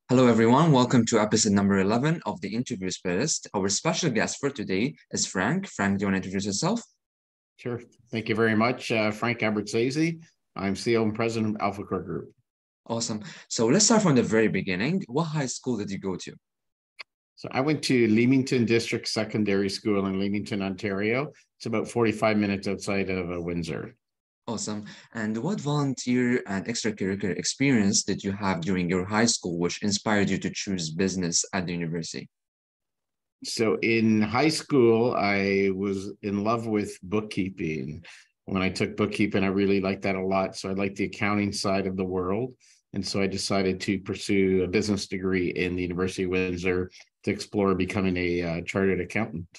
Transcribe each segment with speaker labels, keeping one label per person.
Speaker 1: Hello, everyone. Welcome to episode number 11 of the Interviews Playlist. Our special guest for today is Frank. Frank, do you want to introduce yourself?
Speaker 2: Sure. Thank you very much, Frank Abertzazy. I'm CEO and President of Alpha Core Group.
Speaker 1: Awesome. So let's start from the very beginning. What high school did you go to?
Speaker 2: So I went to Leamington District Secondary School in Leamington, Ontario. It's about 45 minutes outside of Windsor.
Speaker 1: Awesome. And what volunteer and extracurricular experience did you have during your high school, which inspired you to choose business at the university?
Speaker 2: So in high school, I was in love with bookkeeping. When I took bookkeeping, I really liked that a lot. So I liked the accounting side of the world. And so I decided to pursue a business degree in the University of Windsor to explore becoming a chartered accountant.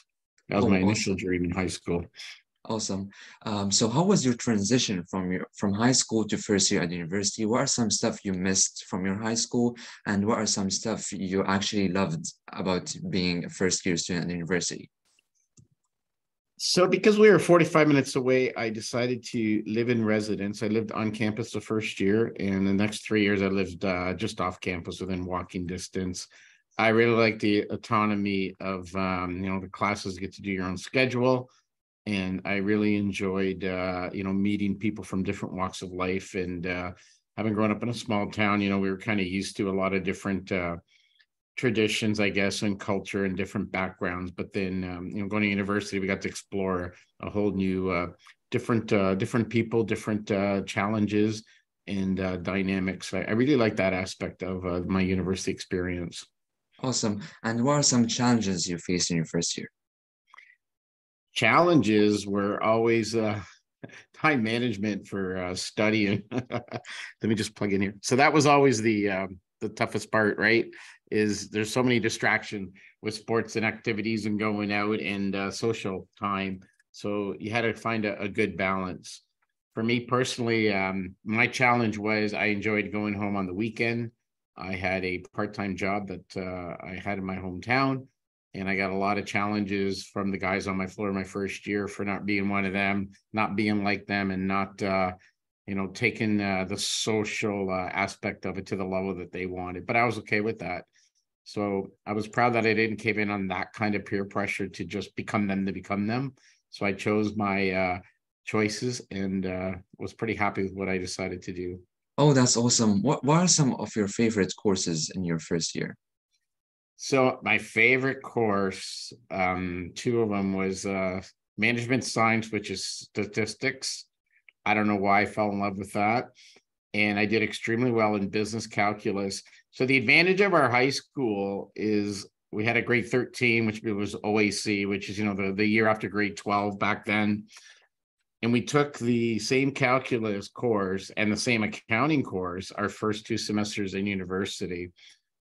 Speaker 2: That was
Speaker 1: Oh,
Speaker 2: my initial
Speaker 1: awesome.
Speaker 2: dream in high school.
Speaker 1: Awesome. So how was your transition from high school to first year at university? What are some stuff you missed from your high school, and what are some stuff you actually loved about being a first year student at university?
Speaker 2: So because we were 45 minutes away, I decided to live in residence. I lived on campus the first year, and the next 3 years I lived just off campus within walking distance. I really like the autonomy of, the classes get to do your own schedule. And I really enjoyed, meeting people from different walks of life. And having grown up in a small town, we were kind of used to a lot of different traditions, I guess, and culture and different backgrounds. But then, going to university, we got to explore a whole new, different people, different challenges and dynamics. I really like that aspect of my university experience.
Speaker 1: Awesome. And what are some challenges you faced in your first year?
Speaker 2: Challenges were always time management for studying. Let me just plug in here. So that was always the toughest part, right? Is there's so many distractions with sports and activities and going out and social time. So you had to find a good balance. For me personally, my challenge was I enjoyed going home on the weekend. I had a part-time job that I had in my hometown, and I got a lot of challenges from the guys on my floor my first year for not being one of them, not being like them, and not taking the social aspect of it to the level that they wanted. But I was okay with that. So I was proud that I didn't cave in on that kind of peer pressure to just become them to become them. So I chose my choices and was pretty happy with what I decided to do.
Speaker 1: Oh, that's awesome. What are some of your favorite courses in your first year?
Speaker 2: So my favorite course, two of them was management science, which is statistics. I don't know why I fell in love with that. And I did extremely well in business calculus. So the advantage of our high school is we had a grade 13, which was OAC, which is, the year after grade 12 back then. And we took the same calculus course and the same accounting course our first 2 semesters in university.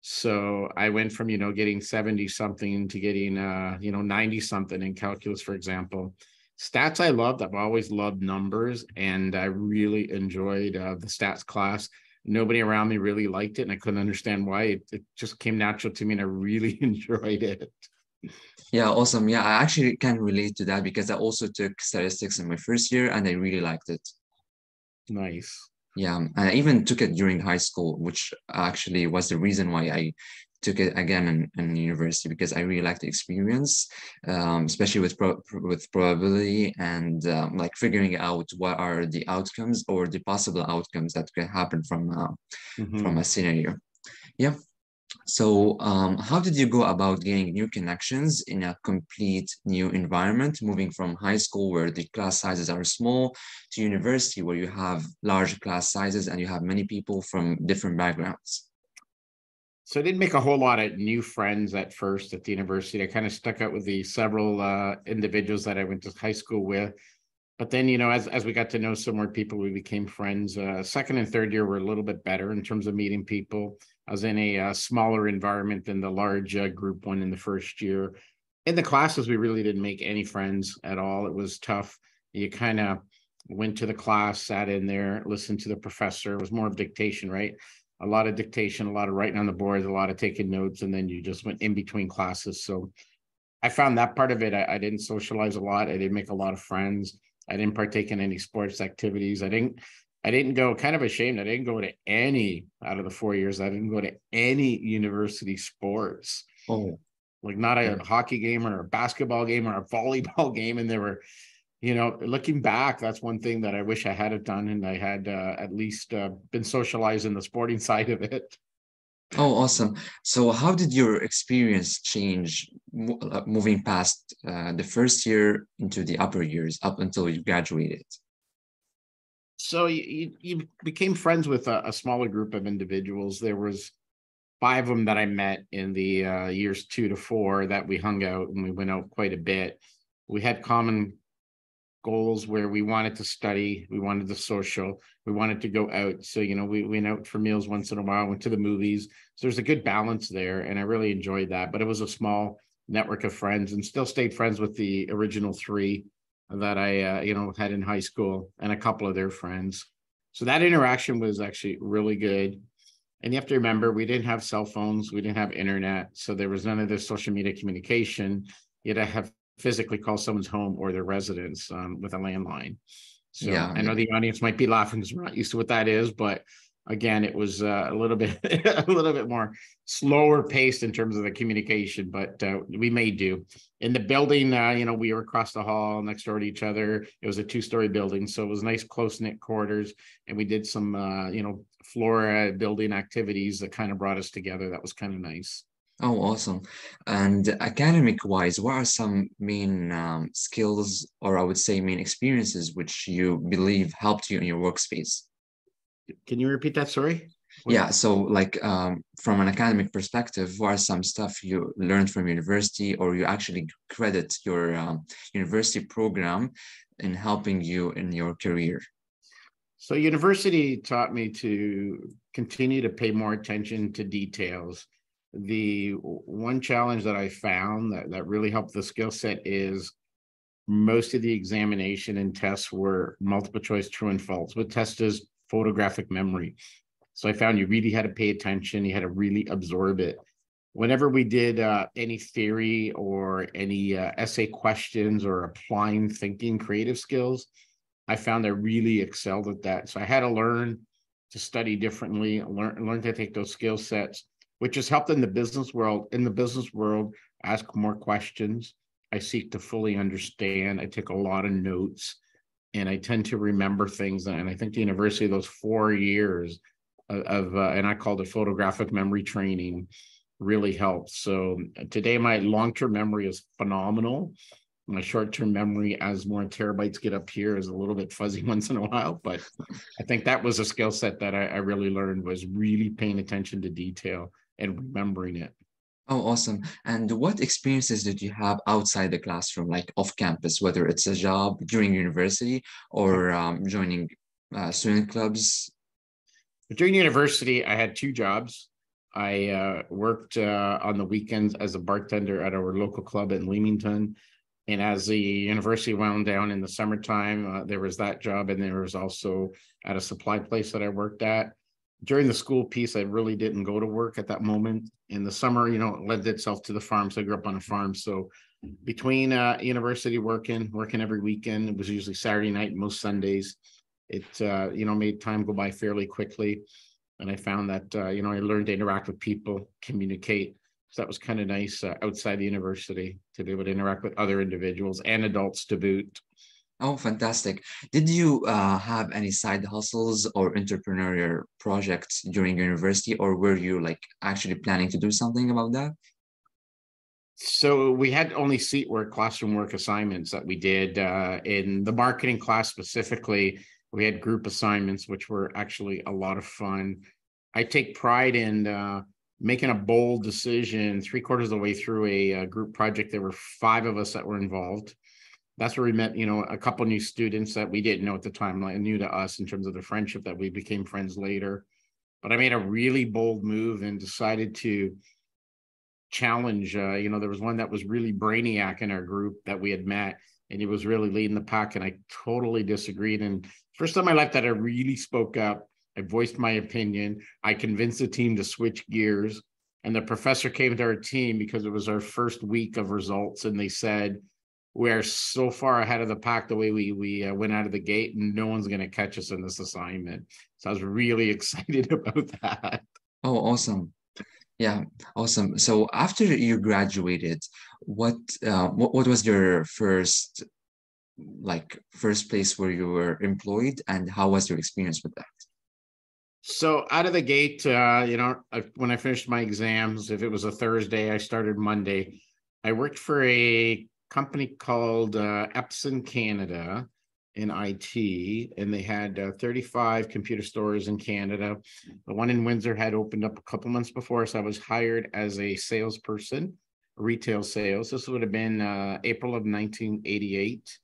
Speaker 2: So I went from, getting 70 something to getting, 90 something in calculus, for example. Stats I loved. I've always loved numbers, and I really enjoyed the stats class. Nobody around me really liked it, and I couldn't understand why. It just came natural to me, and I really enjoyed it.
Speaker 1: Yeah, awesome. Yeah, I actually can relate to that because I also took statistics in my first year and I really liked it.
Speaker 2: Nice.
Speaker 1: Yeah, and I even took it during high school, which actually was the reason why I took it again in university because I really liked the experience, especially with probability and like figuring out what are the outcomes or the possible outcomes that could happen from
Speaker 2: Mm-hmm.
Speaker 1: a scenario. Yeah. So, how did you go about gaining new connections in a complete new environment, moving from high school where the class sizes are small to university where you have large class sizes and you have many people from different backgrounds?
Speaker 2: So I didn't make a whole lot of new friends at first at the university. I kind of stuck out with the several individuals that I went to high school with. But then, as we got to know some more people, we became friends. Second and third year were a little bit better in terms of meeting people. I was in a smaller environment than the large group one in the first year. In the classes, we really didn't make any friends at all. It was tough. You kind of went to the class, sat in there, listened to the professor. It was more of dictation, right? A lot of dictation, a lot of writing on the boards, a lot of taking notes, and then you just went in between classes. So I found that part of it. I didn't socialize a lot. I didn't make a lot of friends. I didn't partake in any sports activities. I didn't I didn't go, kind of ashamed. I didn't go to any out of the 4 years. I didn't go to any university sports,
Speaker 1: Oh,
Speaker 2: like not a
Speaker 1: yeah.
Speaker 2: hockey game or a basketball game or a volleyball game. And there were, looking back, that's one thing that I wish I had done. And I had at least been socialized in the sporting side of it.
Speaker 1: Oh, awesome. So how did your experience change moving past the first year into the upper years up until you graduated?
Speaker 2: So you became friends with a smaller group of individuals. There was five of them that I met in the years 2 to 4 that we hung out, and we went out quite a bit. We had common goals where we wanted to study, we wanted to social, we wanted to go out. So, we went out for meals once in a while, went to the movies. So there's a good balance there. And I really enjoyed that. But it was a small network of friends, and still stayed friends with the original three that I, had in high school, and a couple of their friends. So that interaction was actually really good. And you have to remember, we didn't have cell phones, we didn't have internet. So there was none of this social media communication. You had to have physically call someone's home or their residence with a landline. So
Speaker 1: Yeah,
Speaker 2: I know
Speaker 1: yeah.
Speaker 2: the audience might be laughing because we're not used to what that is, but again, it was a little bit a little bit more slower paced in terms of the communication, but we made do. In the building, we were across the hall next door to each other. It was a 2-story building, so it was nice, close knit quarters, and we did some floor building activities that kind of brought us together. That was kind of nice.
Speaker 1: Oh, awesome. And academic wise, what are some main skills, or I would say main experiences, which you believe helped you in your workspace?
Speaker 2: Can you repeat that? Sorry. What?
Speaker 1: Yeah, so like from an academic perspective, what are some stuff you learned from university, or you actually credit your university program in helping you in your career?
Speaker 2: So university taught me to continue to pay more attention to details. The one challenge that I found that really helped the skill set is most of the examination and tests were multiple choice true and false. What test is photographic memory. So I found you really had to pay attention. You had to really absorb it. Whenever we did any theory or any essay questions or applying thinking creative skills, I found I really excelled at that. So I had to learn to study differently, learn to take those skill sets, which has helped in the business world. In the business world, ask more questions. I seek to fully understand. I take a lot of notes, and I tend to remember things. And I think the university, those 4 years of and I called it photographic memory training, really helped. So today, my long-term memory is phenomenal. My short-term memory, as more terabytes get up here, is a little bit fuzzy once in a while, but I think that was a skill set that I really learned, was really paying attention to detail and remembering it.
Speaker 1: Oh, awesome. And what experiences did you have outside the classroom, like off campus, whether it's a job during university or joining student clubs?
Speaker 2: During university, I had 2 jobs. I worked on the weekends as a bartender at our local club in Leamington. And as the university wound down in the summertime, there was that job. And there was also at a supply place that I worked at. During the school piece, I really didn't go to work at that moment. In the summer, it led itself to the farm. So I grew up on a farm. So between university working every weekend, it was usually Saturday night, most Sundays. It, made time go by fairly quickly. And I found that, I learned to interact with people, communicate. So that was kind of nice outside the university to be able to interact with other individuals and adults to boot.
Speaker 1: Oh, fantastic. Did you have any side hustles or entrepreneurial projects during university, or were you like actually planning to do something about that?
Speaker 2: So we had only seat work, classroom work assignments that we did in the marketing class specifically. We had group assignments, which were actually a lot of fun. I take pride in making a bold decision 3/4 of the way through a group project. There were 5 of us that were involved. That's where we met, a couple new students that we didn't know at the time, like new to us in terms of the friendship, that we became friends later. But I made a really bold move and decided to challenge. There was one that was really brainiac in our group that we had met, and he was really leading the pack, and I totally disagreed. And first time in my life that I really spoke up, I voiced my opinion. I convinced the team to switch gears, and the professor came to our team because it was our first week of results, and they said, we're so far ahead of the pack the way we went out of the gate, and no one's going to catch us in this assignment. So I was really excited about that.
Speaker 1: Oh, awesome. Yeah, awesome. So after you graduated, what was your first place where you were employed, and how was your experience with that?
Speaker 2: So out of the gate, when I finished my exams, if it was a Thursday, I started Monday. I worked for a company called Epson Canada in IT, and they had 35 computer stores in Canada. The one in Windsor had opened up a couple months before, so I was hired as a salesperson, retail sales. This would have been April of 1988,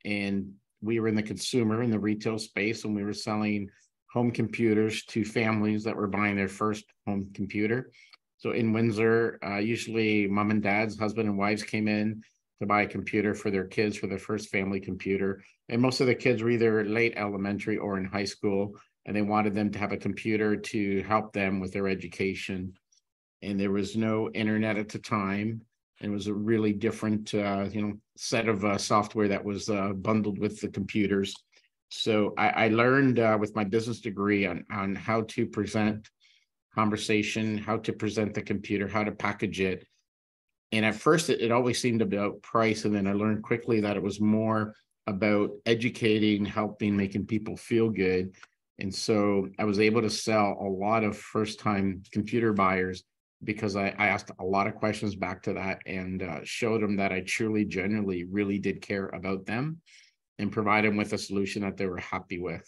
Speaker 2: and we were in the consumer in the retail space, and we were selling home computers to families that were buying their first home computer. So in Windsor, usually mom and dad's, husband and wives came in to buy a computer for their kids for their first family computer. And most of the kids were either late elementary or in high school, and they wanted them to have a computer to help them with their education. And there was no internet at the time. It was a really different, set of software that was bundled with the computers. So I learned with my business degree on how to present conversation, how to present the computer, how to package it. And at first, it always seemed about price. And then I learned quickly that it was more about educating, helping, making people feel good. And so I was able to sell a lot of first-time computer buyers because I asked a lot of questions back to that and showed them that I truly, genuinely, really did care about them and provide them with a solution that they were happy with.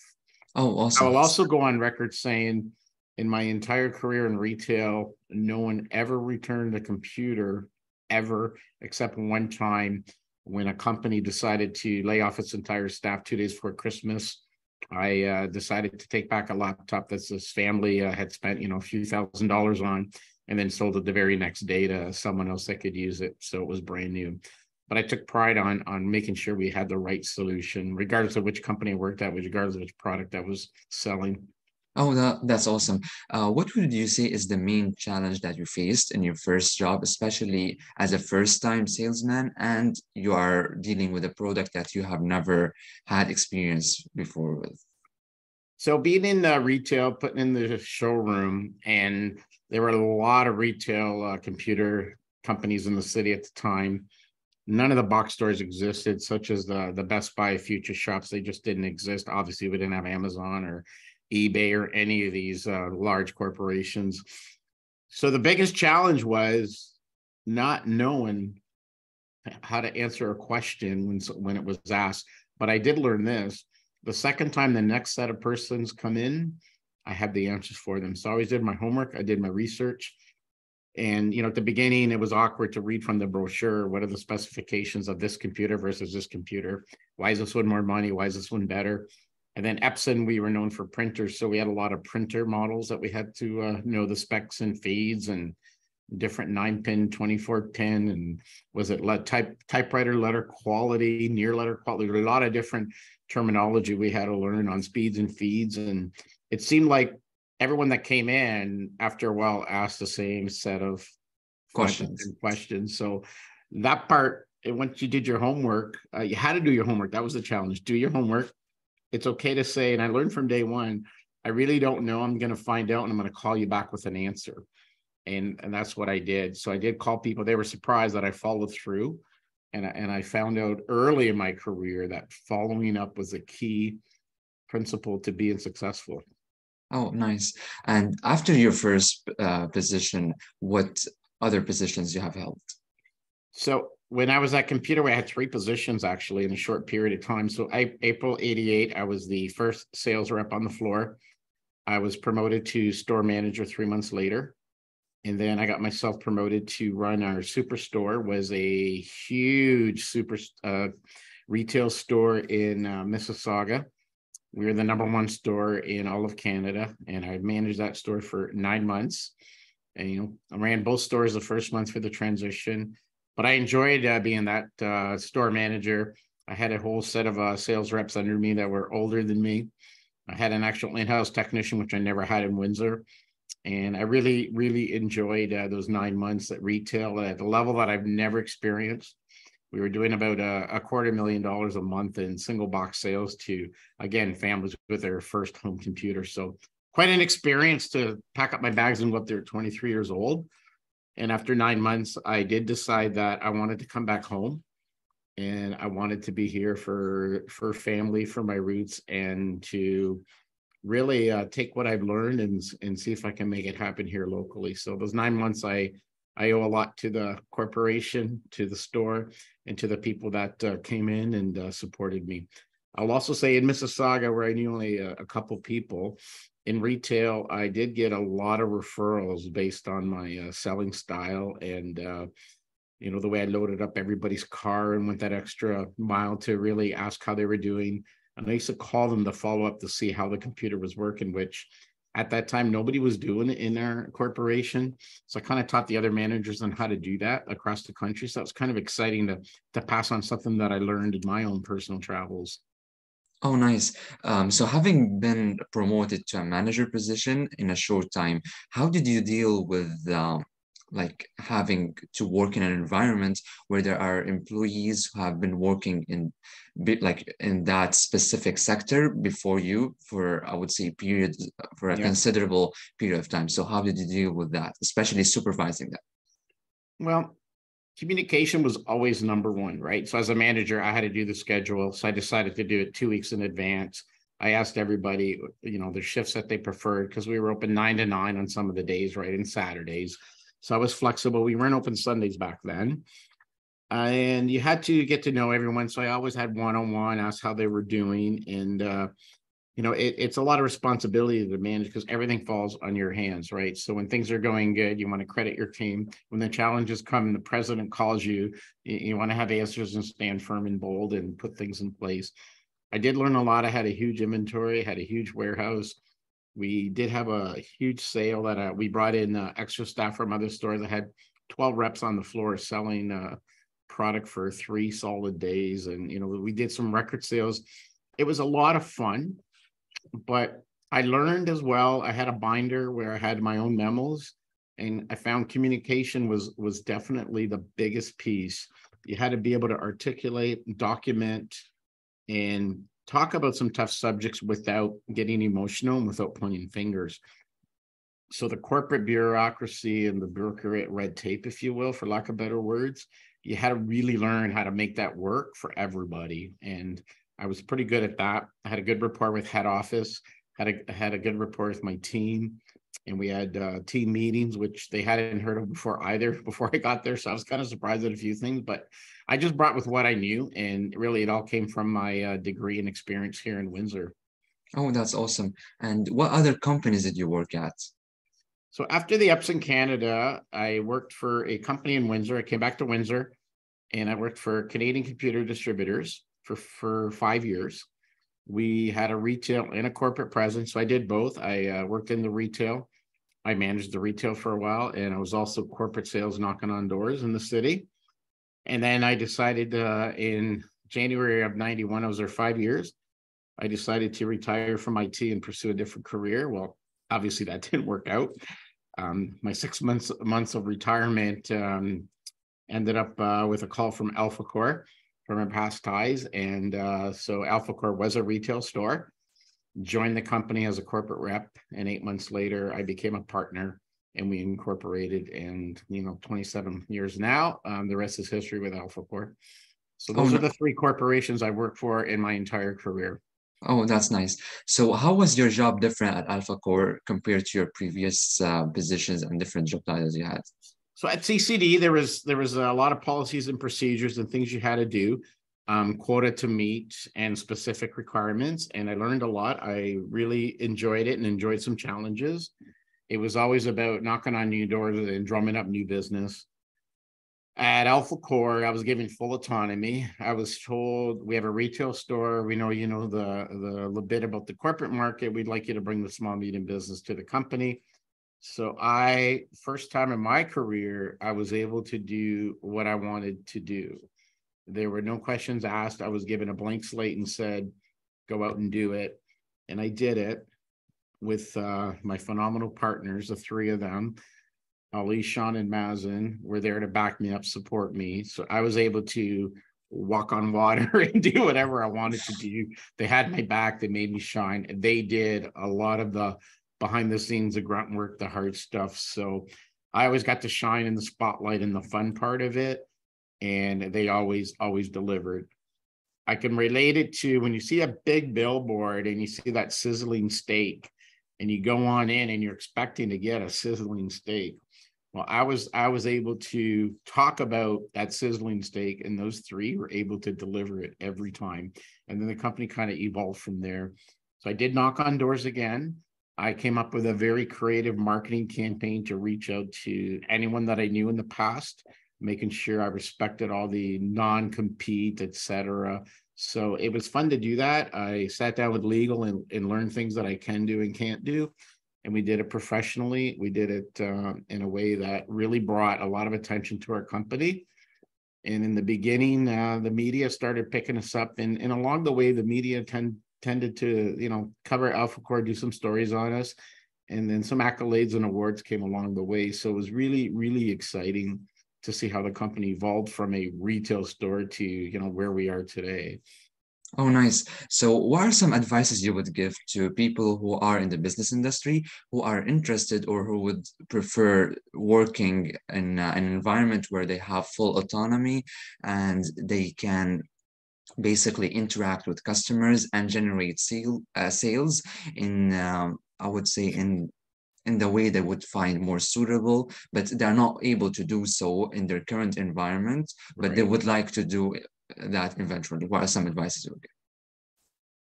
Speaker 1: Oh,
Speaker 2: I
Speaker 1: awesome.
Speaker 2: will also go on record saying in my entire career in retail, no one ever returned a computer ever, except one time when a company decided to lay off its entire staff 2 days before Christmas. I decided to take back a laptop that this family had spent, a few $1,000s on, and then sold it the very next day to someone else that could use it. So it was brand new. But I took pride on making sure we had the right solution, regardless of which company I worked at, regardless of which product I was selling.
Speaker 1: Oh, that's awesome. What would you say is the main challenge that you faced in your first job, especially as a first-time salesman, and you are dealing with a product that you have never had experience before with?
Speaker 2: So being in retail, putting in the showroom, and there were a lot of retail computer companies in the city at the time. None of the box stores existed, such as the Best Buy Future Shops. They just didn't exist. Obviously, we didn't have Amazon or eBay or any of these large corporations. So the biggest challenge was not knowing how to answer a question when it was asked. But I did learn this. The second time the next set of persons come in, I had the answers for them. So I always did my homework. I did my research. And, at the beginning, it was awkward to read from the brochure. What are the specifications of this computer versus this computer? Why is this one more money? Why is this one better? And then Epson, we were known for printers. So we had a lot of printer models that we had to know the specs and feeds and different 9-pin, 24-pin, and was it typewriter letter quality, near letter quality, a lot of different terminology we had to learn on speeds and feeds. And it seemed like everyone that came in after a while asked the same set of questions. So that part, once you did your homework, you had to do your homework. That was the challenge. Do your homework. It's okay to say, and I learned from day one, I really don't know. I'm going to find out and I'm going to call you back with an answer. And that's what I did. So I did call people. They were surprised that I followed through. And I found out early in my career that following up was a key principle to being successful.
Speaker 1: Oh, nice. And after your first position, what other positions you have held?
Speaker 2: So when I was at Computer, I had 3 positions actually in a short period of time. So April 88, I was the first sales rep on the floor. I was promoted to store manager 3 months later. And then I got myself promoted to run our superstore. Was a huge super retail store in Mississauga. We were the #1 store in all of Canada, and I managed that store for 9 months. And I ran both stores the first month for the transition, but I enjoyed being that store manager. I had a whole set of sales reps under me that were older than me. I had an actual in-house technician, which I never had in Windsor. And I really enjoyed those 9 months at retail at a level that I've never experienced. We were doing about a $250,000 a month in single box sales to, again, families with their first home computer. So quite an experience to pack up my bags and go up there at 23 years old. And after 9 months, I did decide that I wanted to come back home, and I wanted to be here for family, for my roots, and to really take what I've learned and see if I can make it happen here locally. So those 9 months, I owe a lot to the corporation, to the store, and to the people that came in and supported me. I'll also say in Mississauga, where I knew only a couple people in retail, I did get a lot of referrals based on my selling style and the way I loaded up everybody's car and went that extra mile to really ask how they were doing. And I used to call them to follow up to see how the computer was working, which at that time nobody was doing it in our corporation. So I kind of taught the other managers on how to do that across the country. So it's kind of exciting to pass on something that I learned in my own personal travels.
Speaker 1: Oh, nice. So having been promoted to a manager position in a short time, how did you deal with like having to work in an environment where there are employees who have been working in like in that specific sector before you for, I would say, period for a
Speaker 2: Yeah.
Speaker 1: considerable period of time? So how did you deal with that, especially supervising that?
Speaker 2: Well, communication was always number one, right? So as a manager, I had to do the schedule. So I decided to do it 2 weeks in advance. I asked everybody, the shifts that they preferred, because we were open 9 to 9 on some of the days, right? And Saturdays. So I was flexible. We weren't open Sundays back then. And you had to get to know everyone. So I always had one-on-one, ask how they were doing. And it's a lot of responsibility to manage because everything falls on your hands, right? So when things are going good, you want to credit your team. When the challenges come, the president calls you, you want to have answers and stand firm and bold and put things in place. I did learn a lot. I had a huge inventory, had a huge warehouse. We did have a huge sale that we brought in extra staff from other stores. I had 12 reps on the floor selling product for 3 solid days. And, we did some record sales. It was a lot of fun. But I learned as well. I had a binder where I had my own memos, and I found communication was definitely the biggest piece. You had to be able to articulate, document, and talk about some tough subjects without getting emotional and without pointing fingers. So the corporate bureaucracy and the bureaucratic red tape, if you will, for lack of better words, you had to really learn how to make that work for everybody. And I was pretty good at that. I had a good rapport with head office, had a good rapport with my team, and we had team meetings, which they hadn't heard of before either before I got there. So I was kind of surprised at a few things, but I just brought with what I knew, and really it all came from my degree and experience here in Windsor.
Speaker 1: Oh, that's awesome. And what other companies did you work at?
Speaker 2: So after the EPS in Canada, I worked for a company in Windsor. I came back to Windsor, and I worked for Canadian Computer Distributors for 5 years. We had a retail and a corporate presence. So I did both. I worked in the retail. I managed the retail for a while, and I was also corporate sales knocking on doors in the city. And then I decided in January of 91, I was there 5 years. I decided to retire from IT and pursue a different career. Well, obviously that didn't work out. My 6 months of retirement ended up with a call from Alpha Core from our past ties. And so Alpha Core was a retail store, joined the company as a corporate rep. And 8 months later, I became a partner and we incorporated. And, 27 years now, the rest is history with Alpha Core. So
Speaker 1: Oh,
Speaker 2: those are
Speaker 1: no.
Speaker 2: the 3 corporations I worked for in my entire career.
Speaker 1: Oh, that's nice. So how was your job different at Alpha Core compared to your previous positions and different job titles you had?
Speaker 2: So at CCD, there was a lot of policies and procedures and things you had to do, quota to meet and specific requirements. And I learned a lot. I really enjoyed it and enjoyed some challenges. It was always about knocking on new doors and drumming up new business. At Alpha Core, I was given full autonomy. I was told we have a retail store. We know the little bit about the corporate market. We'd like you to bring the small medium business to the company. So first time in my career, I was able to do what I wanted to do. There were no questions asked. I was given a blank slate and said, go out and do it. And I did it with my phenomenal partners, the 3 of them. Ali, Sean, and Mazen were there to back me up, support me. So I was able to walk on water and do whatever I wanted to do. They had my back. They made me shine. They did a lot of the behind the scenes, the grunt work, the hard stuff. So I always got to shine in the spotlight and the fun part of it. And they always delivered. I can relate it to when you see a big billboard and you see that sizzling steak and you go on in and you're expecting to get a sizzling steak. Well, I was able to talk about that sizzling steak, and those three were able to deliver it every time. And then the company kind of evolved from there. So I did knock on doors again. I came up with a very creative marketing campaign to reach out to anyone that I knew in the past, making sure I respected all the non-compete, etc. So it was fun to do that. I sat down with legal and learned things that I can do and can't do. And we did it professionally. We did it in a way that really brought a lot of attention to our company. And in the beginning, the media started picking us up. And along the way, the media tended to, cover Alpha Core, do some stories on us. And then some accolades and awards came along the way. So it was really, really exciting to see how the company evolved from a retail store to, where we are today.
Speaker 1: Oh, nice. So, what are some advices you would give to people who are in the business industry, who are interested or who would prefer working in an environment where they have full autonomy and they can basically interact with customers and generate sales in, I would say, in the way they would find more suitable, but they're not able to do so in their current environment, but they
Speaker 2: Right.
Speaker 1: would like to do that eventually. What are some advices you would give?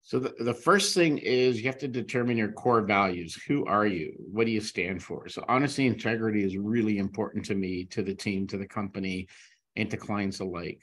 Speaker 2: So the first thing is you have to determine your core values. Who are you? What do you stand for? So honesty, integrity is really important to me, to the team, to the company, and to clients alike.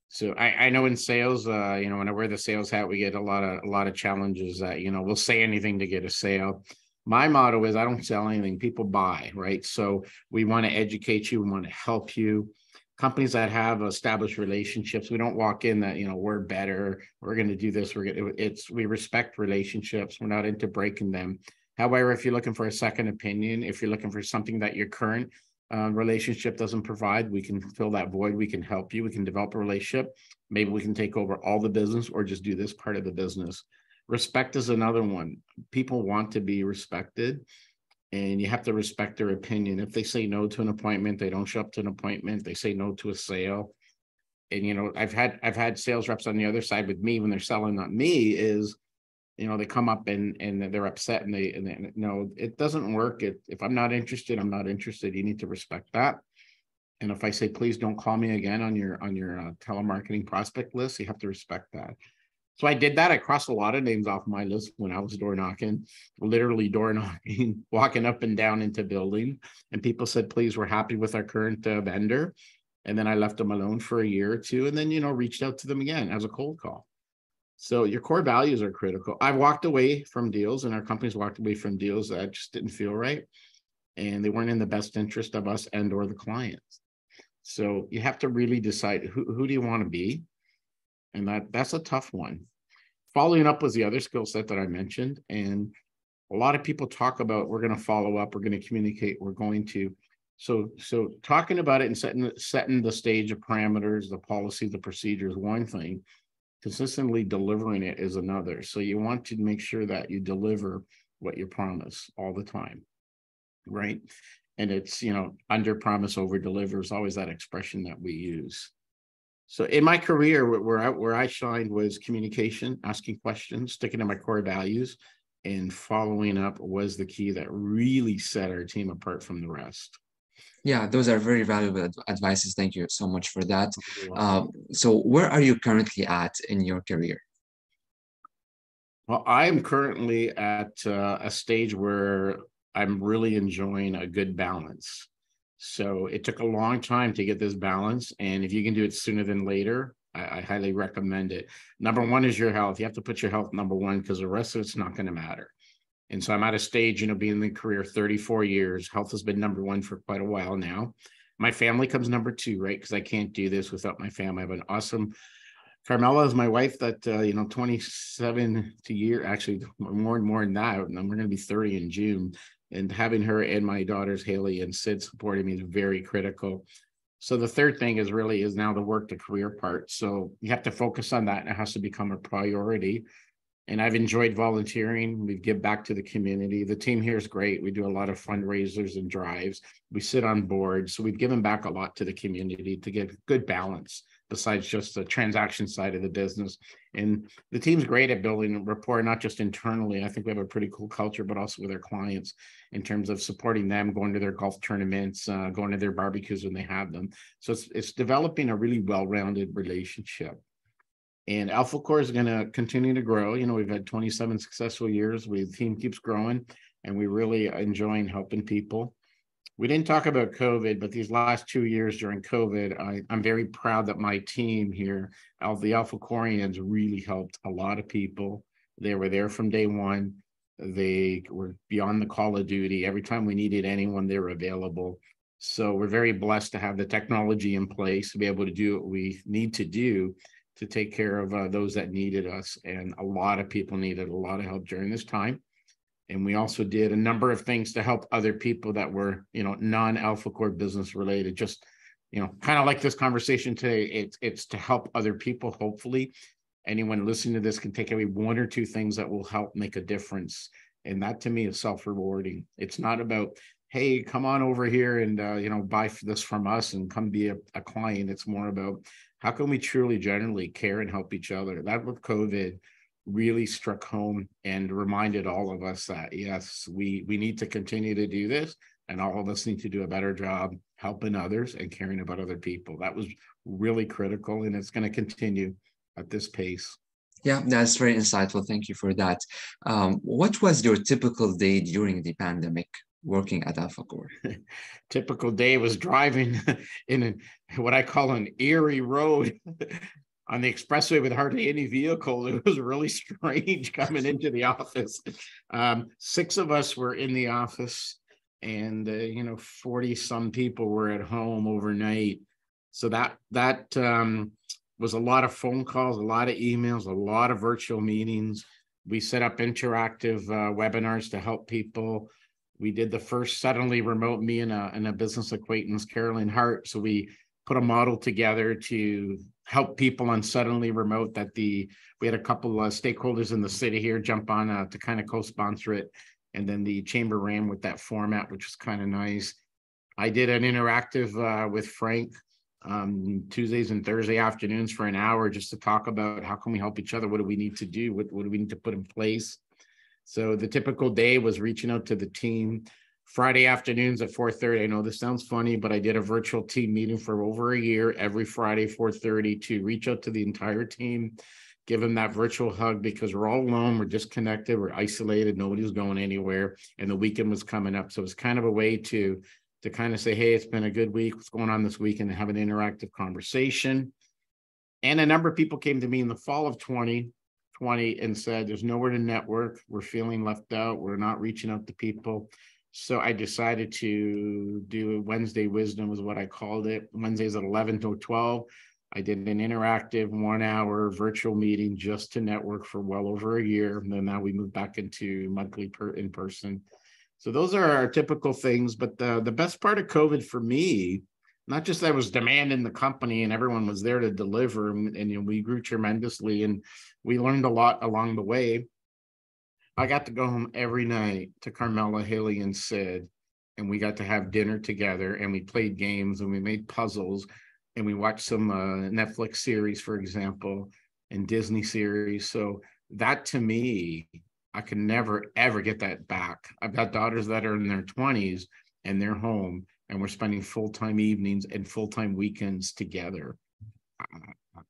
Speaker 2: So I know in sales, when I wear the sales hat, we get a lot of challenges that, we'll say anything to get a sale. My motto is I don't sell anything, people buy, right? So we want to educate you, we want to help you. Companies that have established relationships, we don't walk in that, we're better, we're going to do this, we respect relationships, we're not into breaking them. However, if you're looking for a second opinion, if you're looking for something that your current relationship doesn't provide, we can fill that void, we can help you, we can develop a relationship. Maybe we can take over all the business or just do this part of the business. Respect is another one. People want to be respected, and you have to respect their opinion. If they say no to an appointment, they don't show up to an appointment, they say no to a sale. And I've had sales reps on the other side with me when they're selling on me is, they come up and they're upset and they no, it doesn't work. If I'm not interested, I'm not interested. You need to respect that. And if I say, please don't call me again on your telemarketing prospect list, you have to respect that. So I did that. I crossed a lot of names off my list when I was door knocking, literally door knocking, walking up and down into building. And people said, please, we're happy with our current vendor. And then I left them alone for a year or two, and then, reached out to them again as a cold call. So your core values are critical. I walked away from deals, and our companies walked away from deals that just didn't feel right. And they weren't in the best interest of us and or the clients. So you have to really decide who do you want to be? And that's a tough one. Following up was the other skill set that I mentioned. And a lot of people talk about, we're going to follow up, we're going to communicate, we're going to. So talking about it and setting the stage of parameters, the policy, the procedure is one thing. Consistently delivering it is another. So you want to make sure that you deliver what you promise all the time, right? And it's, under promise, over deliver is always that expression that we use. So in my career, where I shined was communication, asking questions, sticking to my core values, and following up was the key that really set our team apart from the rest.
Speaker 1: Yeah, those are very valuable advices. Thank you so much for that.
Speaker 2: You're welcome.
Speaker 1: So, where are you currently at in your career?
Speaker 2: Well, I am currently at a stage where I'm really enjoying a good balance. So it took a long time to get this balance. And if you can do it sooner than later, I highly recommend it. Number one is your health. You have to put your health number one, because the rest of it's not going to matter. And so I'm at a stage, being in the career 34 years, health has been number one for quite a while now. My family comes number two, right? Because I can't do this without my family. I have an awesome Carmela is my wife that, 27 to year, actually more and more than that. And we're going to be 30 in June. and having her and my daughters Haley and Sid supporting me is very critical. So the third thing is now the work to career part. So you have to focus on that, and it has to become a priority. And I've enjoyed volunteering. We give back to the community. The team here is great. We do a lot of fundraisers and drives. We sit on boards. So we've given back a lot to the community to get good balance besides just the transaction side of the business. And the team's great at building rapport, not just internally. I think we have a pretty cool culture, but also with our clients in terms of supporting them, going to their golf tournaments, going to their barbecues when they have them. So it's developing a really well-rounded relationship. And Alpha Core is going to continue to grow. We've had 27 successful years. The team keeps growing, and we really enjoying helping people. We didn't talk about COVID, but these last 2 years during COVID, I'm very proud that my team here, the Alpha Corians, really helped a lot of people. They were there from day one. They were beyond the call of duty. Every time we needed anyone, they were available. So we're very blessed to have the technology in place to be able to do what we need to do to take care of those that needed us. And a lot of people needed a lot of help during this time. And we also did a number of things to help other people that were, non-Alpha Core business related, just, kind of like this conversation today. It's to help other people. Hopefully anyone listening to this can take away one or two things that will help make a difference. And that to me is self-rewarding. It's not about, hey, come on over here and, buy this from us and come be a client. It's more about how can we truly generally care and help each other. That with COVID really struck home and reminded all of us that, yes, we need to continue to do this, and all of us need to do a better job helping others and caring about other people. That was really critical, and it's going to continue at this pace.
Speaker 1: Yeah, that's very insightful. Thank you for that. What was your typical day during the pandemic working at AlphaCore?
Speaker 2: Typical day was driving in what I call an eerie road on the expressway with hardly any vehicle. It was really strange coming into the office. 6 of us were in the office, and 40 some people were at home overnight. So that was a lot of phone calls, a lot of emails, a lot of virtual meetings. We set up interactive webinars to help people. We did the first suddenly remote, me and a business acquaintance, Carolyn Hart. So we put a model together to help people on suddenly remote. We had a couple of stakeholders in the city here jump on to kind of co-sponsor it. And then the chamber ran with that format, which was kind of nice. I did an interactive with Frank Tuesdays and Thursday afternoons for an hour just to talk about how can we help each other? What do we need to do? What do we need to put in place? So the typical day was reaching out to the team. Friday afternoons at 4:30. I know this sounds funny, but I did a virtual team meeting for over a year, every Friday, 4:30, to reach out to the entire team, give them that virtual hug, because we're all alone, we're disconnected, we're isolated, nobody's going anywhere, and the weekend was coming up. So it's kind of a way to kind of say, hey, it's been a good week, what's going on this week, and have an interactive conversation. And a number of people came to me in the fall of 2020 and said, there's nowhere to network, we're feeling left out, we're not reaching out to people. So I decided to do Wednesday Wisdom, was what I called it. Wednesdays at 11 to 12. I did an interactive 1-hour virtual meeting just to network for well over a year. And then now we moved back into monthly in person. So those are our typical things. But the best part of COVID for me, not just that was demand in the company and everyone was there to deliver, and we grew tremendously and we learned a lot along the way. I got to go home every night to Carmela, Haley, and Sid, and we got to have dinner together, and we played games, and we made puzzles, and we watched some Netflix series, for example, and Disney series. So that, to me, I can never, ever get that back. I've got daughters that are in their 20s, and they're home, and we're spending full-time evenings and full-time weekends together.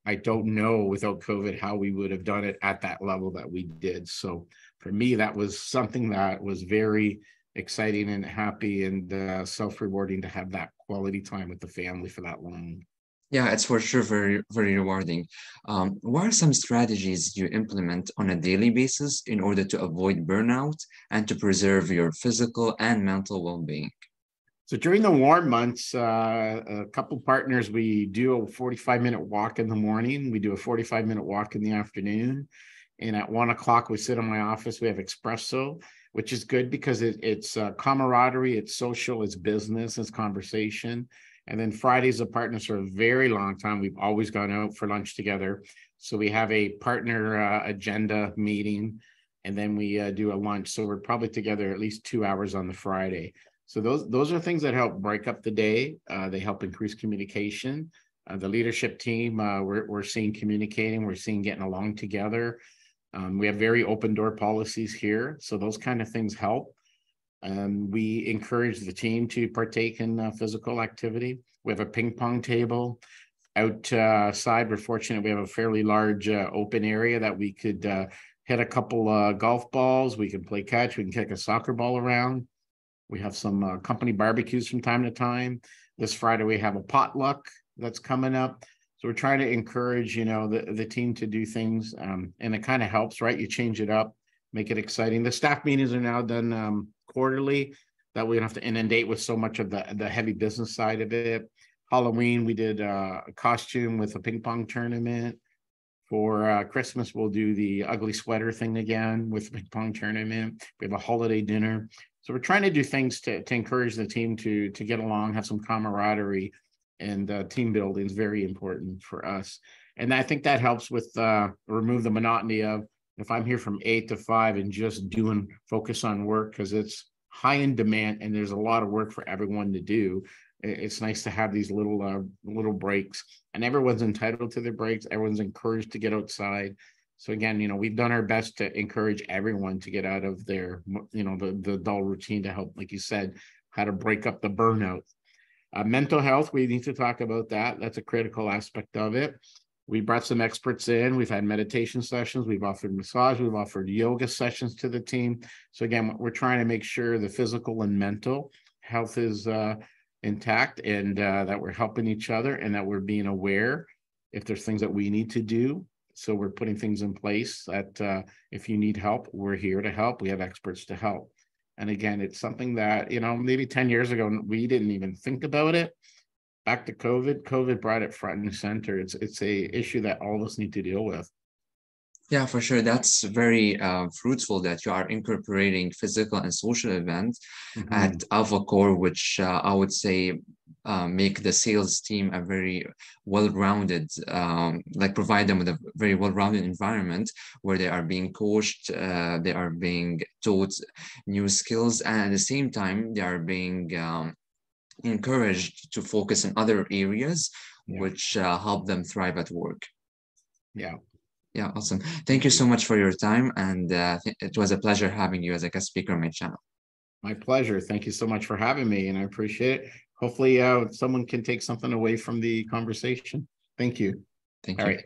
Speaker 2: I don't know without COVID how we would have done it at that level that we did. So for me, that was something that was very exciting and happy and self-rewarding to have that quality time with the family for that long.
Speaker 1: Yeah, it's for sure very, very rewarding. What are some strategies you implement on a daily basis in order to avoid burnout and to preserve your physical and mental well-being?
Speaker 2: So during the warm months, a couple partners, we do a 45-minute walk in the morning. We do a 45-minute walk in the afternoon. And at 1 o'clock, we sit in my office. We have espresso. which is good because it's camaraderie, it's social, it's business, it's conversation. And then Friday's a partners for a very long time. We've always gone out for lunch together. So we have a partner agenda meeting, and then we do a lunch. So we're probably together at least 2 hours on the Friday. So those are things that help break up the day. They help increase communication. The leadership team, we're seeing communicating, we're seeing getting along together. We have very open door policies here. So those kind of things help. We encourage the team to partake in physical activity. We have a ping pong table. Outside, we're fortunate we have a fairly large open area that we could hit a couple golf balls. We can play catch. We can kick a soccer ball around. We have some company barbecues from time to time. This Friday, we have a potluck that's coming up. So we're trying to encourage, the team to do things. And it kind of helps, right? You change it up, make it exciting. The staff meetings are now done quarterly. That we don't have to inundate with so much of the heavy business side of it. Halloween, we did a costume with a ping pong tournament. For Christmas, we'll do the ugly sweater thing again with the ping pong tournament. We have a holiday dinner. So we're trying to do things to encourage the team to get along, have some camaraderie, and team building is very important for us. And I think that helps with remove the monotony of if I'm here from 8 to 5 and just focus on work, because it's high in demand and there's a lot of work for everyone to do. It's nice to have these little breaks, and everyone's entitled to their breaks. Everyone's encouraged to get outside. So again, we've done our best to encourage everyone to get out of their, the dull routine to help, like you said, how to break up the burnout. Mental health, we need to talk about that. That's a critical aspect of it. We brought some experts in. We've had meditation sessions. We've offered massage. We've offered yoga sessions to the team. So again, we're trying to make sure the physical and mental health is intact, and that we're helping each other, and that we're being aware if there's things that we need to do. So we're putting things in place that if you need help, we're here to help. We have experts to help. And again, it's something that, maybe 10 years ago, we didn't even think about it. Back to COVID brought it front and center. It's a issue that all of us need to deal with.
Speaker 1: Yeah, for sure. That's very fruitful that you are incorporating physical and social events at Alpha Core, which I would say make the sales team a very well-rounded, provide them with a very well-rounded environment where they are being coached, they are being taught new skills, and at the same time, they are being encouraged to focus on other areas, which help them thrive at work.
Speaker 2: Yeah.
Speaker 1: Yeah, awesome. Thank you so much for your time. And it was a pleasure having you as a guest speaker on my channel.
Speaker 2: My pleasure. Thank you so much for having me, and I appreciate it. Hopefully someone can take something away from the conversation. Thank you.
Speaker 1: Thank
Speaker 2: All
Speaker 1: you.
Speaker 2: right.